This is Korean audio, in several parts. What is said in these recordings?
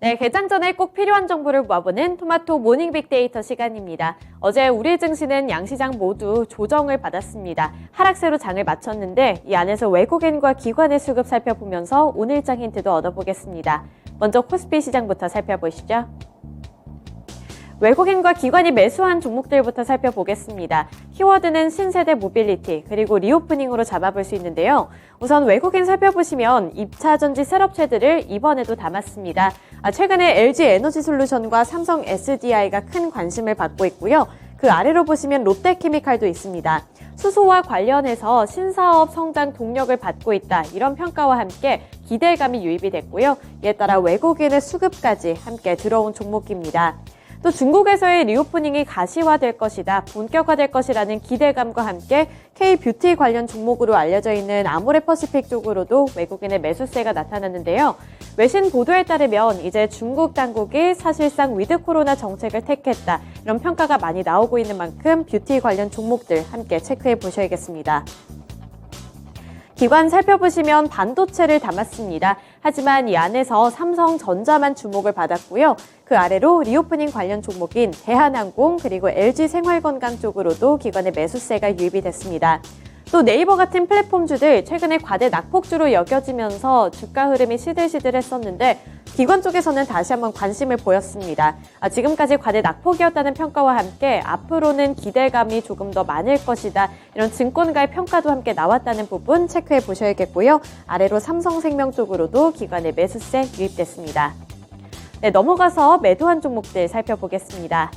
네, 개장 전에 꼭 필요한 정보를 모아보는 토마토 모닝 빅데이터 시간입니다. 어제 우리 증시는 양시장 모두 조정을 받았습니다. 하락세로 장을 마쳤는데 이 안에서 외국인과 기관의 수급 살펴보면서 오늘장 힌트도 얻어보겠습니다. 먼저 코스피 시장부터 살펴보시죠. 외국인과 기관이 매수한 종목들부터 살펴보겠습니다. 키워드는 신세대 모빌리티 그리고 리오프닝으로 잡아볼 수 있는데요. 우선 외국인 살펴보시면 2차전지 셋업체들을 이번에도 담았습니다. 최근에 LG 에너지솔루션과 삼성 SDI가 큰 관심을 받고 있고요. 그 아래로 보시면 롯데케미칼도 있습니다. 수소와 관련해서 신사업 성장 동력을 받고 있다 이런 평가와 함께 기대감이 유입이 됐고요. 이에 따라 외국인의 수급까지 함께 들어온 종목입니다. 또 중국에서의 리오프닝이 가시화될 것이다, 본격화될 것이라는 기대감과 함께 K-뷰티 관련 종목으로 알려져 있는 아모레퍼시픽 쪽으로도 외국인의 매수세가 나타났는데요. 외신 보도에 따르면 이제 중국 당국이 사실상 위드 코로나 정책을 택했다, 이런 평가가 많이 나오고 있는 만큼 뷰티 관련 종목들 함께 체크해 보셔야겠습니다. 기관 살펴보시면 반도체를 담았습니다. 하지만 이 안에서 삼성전자만 주목을 받았고요. 그 아래로 리오프닝 관련 종목인 대한항공 그리고 LG생활건강 쪽으로도 기관의 매수세가 유입이 됐습니다. 또 네이버 같은 플랫폼주들 최근에 과대 낙폭주로 여겨지면서 주가 흐름이 시들시들했었는데 기관 쪽에서는 다시 한번 관심을 보였습니다. 지금까지 과대 낙폭이었다는 평가와 함께 앞으로는 기대감이 조금 더 많을 것이다, 이런 증권가의 평가도 함께 나왔다는 부분 체크해 보셔야겠고요. 아래로 삼성생명 쪽으로도 기관의 매수세 유입됐습니다. 네, 넘어가서 매도한 종목들 살펴보겠습니다.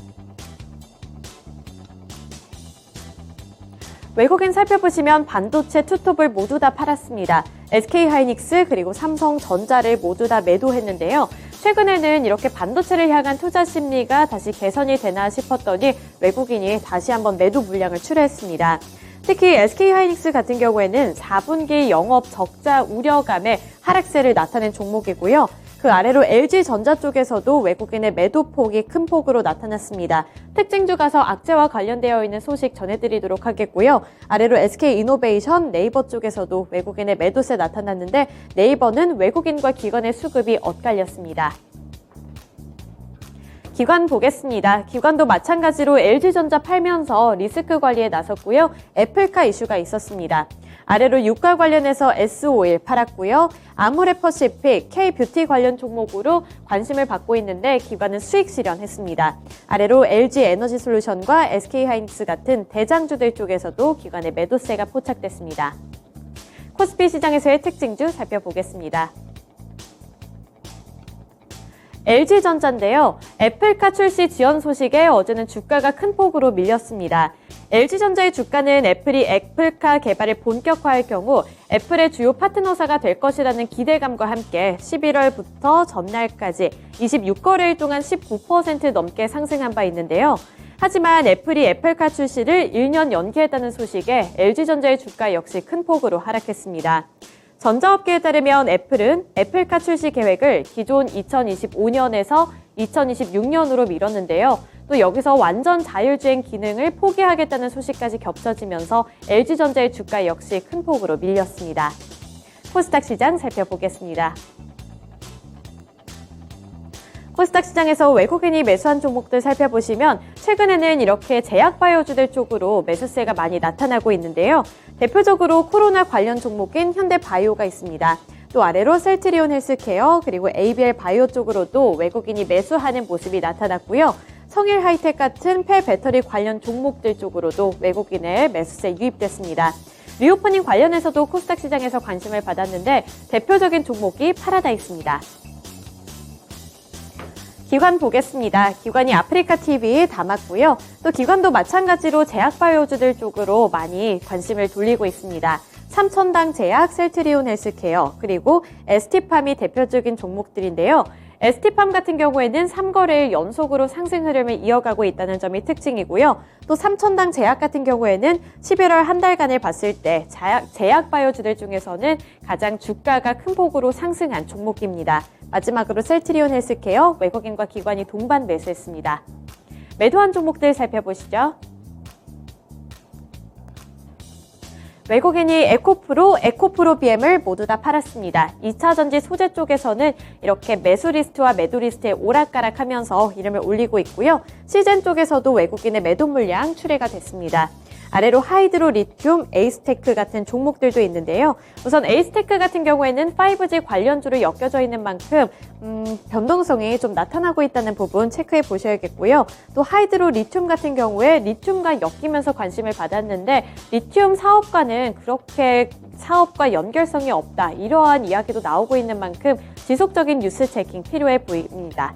외국인 살펴보시면 반도체 투톱을 모두 다 팔았습니다. SK하이닉스 그리고 삼성전자를 모두 다 매도했는데요. 최근에는 이렇게 반도체를 향한 투자 심리가 다시 개선이 되나 싶었더니 외국인이 다시 한번 매도 물량을 출하했습니다. 특히 SK하이닉스 같은 경우에는 4분기 영업 적자 우려감에 하락세를 나타낸 종목이고요. 그 아래로 LG전자 쪽에서도 외국인의 매도폭이 큰 폭으로 나타났습니다. 특징주 가서 악재와 관련되어 있는 소식 전해드리도록 하겠고요. 아래로 SK이노베이션, 네이버 쪽에서도 외국인의 매도세 나타났는데 네이버는 외국인과 기관의 수급이 엇갈렸습니다. 기관 보겠습니다. 기관도 마찬가지로 LG전자 팔면서 리스크 관리에 나섰고요. 애플카 이슈가 있었습니다. 아래로 유가 관련해서 S-오일 팔았고요. 아모레퍼시픽, K-뷰티 관련 종목으로 관심을 받고 있는데 기관은 수익 실현했습니다. 아래로 LG 에너지솔루션과 SK하이닉스 같은 대장주들 쪽에서도 기관의 매도세가 포착됐습니다. 코스피 시장에서의 특징주 살펴보겠습니다. LG전자인데요. 애플카 출시 지연 소식에 어제는 주가가 큰 폭으로 밀렸습니다. LG전자의 주가는 애플이 애플카 개발을 본격화할 경우 애플의 주요 파트너사가 될 것이라는 기대감과 함께 11월부터 전날까지 26거래일 동안 19% 넘게 상승한 바 있는데요. 하지만 애플이 애플카 출시를 1년 연기했다는 소식에 LG전자의 주가 역시 큰 폭으로 하락했습니다. 전자업계에 따르면 애플은 애플카 출시 계획을 기존 2025년에서 2026년으로 미뤘는데요. 또 여기서 완전 자율주행 기능을 포기하겠다는 소식까지 겹쳐지면서 LG전자의 주가 역시 큰 폭으로 밀렸습니다. 코스닥 시장 살펴보겠습니다. 코스닥 시장에서 외국인이 매수한 종목들 살펴보시면 최근에는 이렇게 제약바이오주들 쪽으로 매수세가 많이 나타나고 있는데요. 대표적으로 코로나 관련 종목인 현대바이오가 있습니다. 또 아래로 셀트리온 헬스케어 그리고 ABL 바이오 쪽으로도 외국인이 매수하는 모습이 나타났고요. 성일하이텍 같은 폐배터리 관련 종목들 쪽으로도 외국인의 매수세 유입됐습니다. 리오프닝 관련해서도 코스닥 시장에서 관심을 받았는데 대표적인 종목이 파라다이스입니다. 기관 보겠습니다. 기관이 아프리카TV에 담았고요. 또 기관도 마찬가지로 제약바이오주들 쪽으로 많이 관심을 돌리고 있습니다. 삼천당 제약, 셀트리온 헬스케어, 그리고 ST팜이 대표적인 종목들인데요. ST팜 같은 경우에는 3거래일 연속으로 상승 흐름을 이어가고 있다는 점이 특징이고요. 또 삼천당 제약 같은 경우에는 11월 한 달간을 봤을 때 제약바이오주들 중에서는 가장 주가가 큰 폭으로 상승한 종목입니다. 마지막으로 셀트리온 헬스케어, 외국인과 기관이 동반 매수했습니다. 매도한 종목들 살펴보시죠. 외국인이 에코프로, 에코프로 BM을 모두 다 팔았습니다. 2차전지 소재 쪽에서는 이렇게 매수 리스트와 매도 리스트에 오락가락하면서 이름을 올리고 있고요. 시젠 쪽에서도 외국인의 매도 물량 출회가 됐습니다. 아래로 하이드로 리튬, 에이스테크 같은 종목들도 있는데요. 우선 에이스테크 같은 경우에는 5G 관련주로 엮여져 있는 만큼 변동성이 좀 나타나고 있다는 부분 체크해 보셔야겠고요. 또 하이드로 리튬 같은 경우에 리튬과 엮이면서 관심을 받았는데 리튬 사업과는 그렇게 사업과 연결성이 없다. 이러한 이야기도 나오고 있는 만큼 지속적인 뉴스 체킹 필요해 보입니다.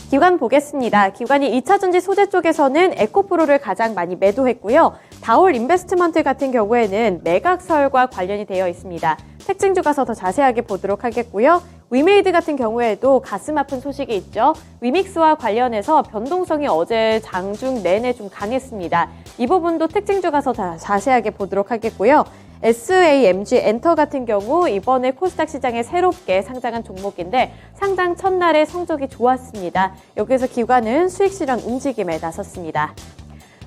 기관 보겠습니다. 기관이 2차전지 소재 쪽에서는 에코프로를 가장 많이 매도했고요. 다올 인베스트먼트 같은 경우에는 매각설과 관련이 되어 있습니다. 특징주 가서 더 자세하게 보도록 하겠고요. 위메이드 같은 경우에도 가슴 아픈 소식이 있죠. 위믹스와 관련해서 변동성이 어제 장중 내내 좀 강했습니다. 이 부분도 특징주 가서 더 자세하게 보도록 하겠고요. SAMG 엔터 같은 경우 이번에 코스닥 시장에 새롭게 상장한 종목인데 상장 첫날에 성적이 좋았습니다. 여기서 기관은 수익 실현 움직임에 나섰습니다.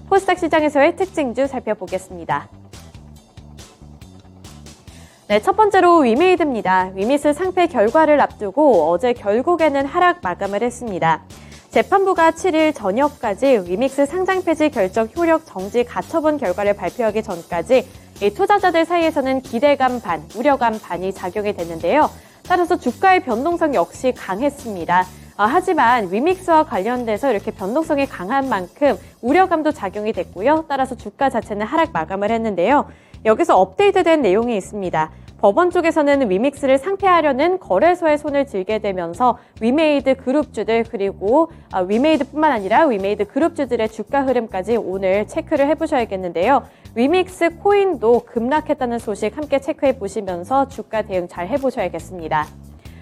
코스닥 시장에서의 특징주 살펴보겠습니다. 네, 첫 번째로 위메이드입니다. 위미스 상패 결과를 앞두고 어제 결국에는 하락 마감을 했습니다. 재판부가 7일 저녁까지 위믹스 상장 폐지 결정 효력 정지 가처분 결과를 발표하기 전까지 이 투자자들 사이에서는 기대감 반, 우려감 반이 작용이 됐는데요. 따라서 주가의 변동성 역시 강했습니다. 하지만 위믹스와 관련돼서 이렇게 변동성이 강한 만큼 우려감도 작용이 됐고요. 따라서 주가 자체는 하락 마감을 했는데요. 여기서 업데이트된 내용이 있습니다. 법원 쪽에서는 위믹스를 상폐하려는 거래소의 손을 들게 되면서 위메이드 그룹주들 그리고 위메이드뿐만 아니라 위메이드 그룹주들의 주가 흐름까지 오늘 체크를 해보셔야겠는데요. 위믹스 코인도 급락했다는 소식 함께 체크해 보시면서 주가 대응 잘 해보셔야겠습니다.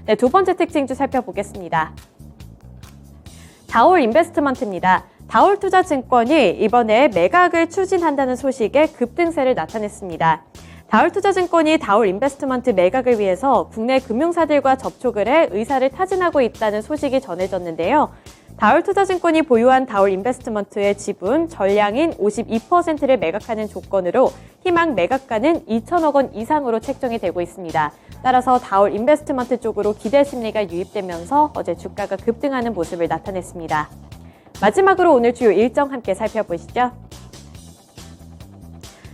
네, 두 번째 특징주 살펴보겠습니다. 다올 인베스트먼트입니다. 다올 투자증권이 이번에 매각을 추진한다는 소식에 급등세를 나타냈습니다. 다올투자증권이 다올 인베스트먼트 매각을 위해서 국내 금융사들과 접촉을 해 의사를 타진하고 있다는 소식이 전해졌는데요. 다올투자증권이 보유한 다올 인베스트먼트의 지분 전량인 52%를 매각하는 조건으로 희망 매각가는 2천억 원 이상으로 책정이 되고 있습니다. 따라서 다올 인베스트먼트 쪽으로 기대 심리가 유입되면서 어제 주가가 급등하는 모습을 나타냈습니다. 마지막으로 오늘 주요 일정 함께 살펴보시죠.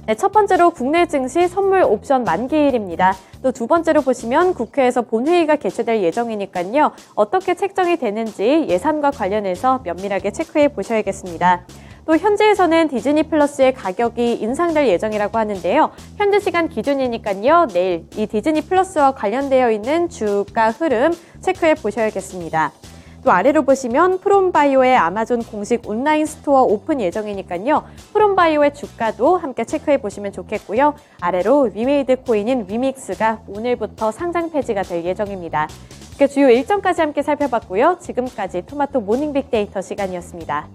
네, 첫 번째로 국내 증시 선물 옵션 만기일입니다. 또 두 번째로 보시면 국회에서 본회의가 개최될 예정이니까요. 어떻게 책정이 되는지 예산과 관련해서 면밀하게 체크해 보셔야겠습니다. 또 현지에서는 디즈니 플러스의 가격이 인상될 예정이라고 하는데요. 현지 시간 기준이니까요. 내일 이 디즈니 플러스와 관련되어 있는 주가 흐름 체크해 보셔야겠습니다. 또 아래로 보시면 프롬바이오의 아마존 공식 온라인 스토어 오픈 예정이니까요. 프롬바이오의 주가도 함께 체크해 보시면 좋겠고요. 아래로 위메이드 코인인 위믹스가 오늘부터 상장 폐지가 될 예정입니다. 이렇게 주요 일정까지 함께 살펴봤고요. 지금까지 토마토 모닝 빅데이터 시간이었습니다.